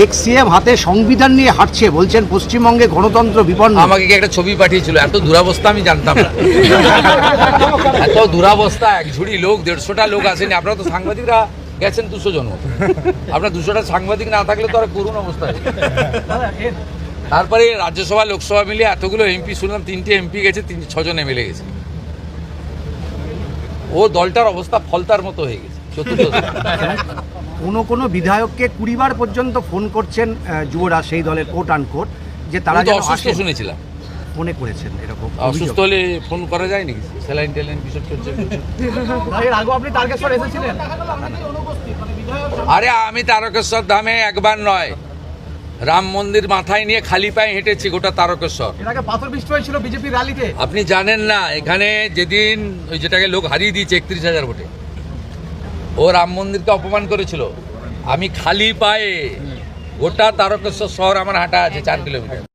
X CM হাতে সংবিধান নিয়ে হাঁটছে, বলছেন পশ্চিমবঙ্গে গণতন্ত্র বিপন্ন। আমাকে কি একটা ছবি পাঠিয়েছিল, এত দুরাবস্থা আমি জানতাম না। এত দুরাবস্থা, এক ঝুড়ি লোক, 150টা লোক আসেনি। আপনারা তো সাংবাদিকরা গেছেন 200 জন মতো, আপনার 200টা সাংবাদিক না থাকলে তো আর করুণ অবস্থা। তারপরে রাজ্যসভা লোকসভা মিলিয়ে এতগুলো এমপি শুনলাম, 3টে এমপি গেছে, 6 জন এমএলএ গেছে। ও দলটার অবস্থা ফলতার মতো হয়ে গেছে। কোনো বিধায়ককে 20 বার পর্যন্ত ফোন করছেন যুবরাজ সেই দলের কোট আন কোট, যে তারা তারা অসুস্থ শুনেছিলাম। ফোনে করেছেন এরকম অসুস্থ হলে ফোন করা যায় নাকি? স্যালাইন ট্যালাইন কিছু চলছে। আরে আমি তারকেশ্বর ধামে একবার নয়, রাম মন্দির মাথায় নিয়ে খালি পায়ে হেঁটেছি গোটা তারকেশ্বর। পাথর বৃষ্টি হয়েছিল বিজেপি র্যালিতে। আপনি জানেন না, এখানে যেদিন ওই যেটাকে লোক হারিয়ে দিয়েছে 31,000 ভোটে, ও রাম মন্দিরকে অপমান করেছিল, আমি খালি পায়ে গোটা তারকেশ্বর শহর আমার হাঁটা আছে 4 কিলোমিটার।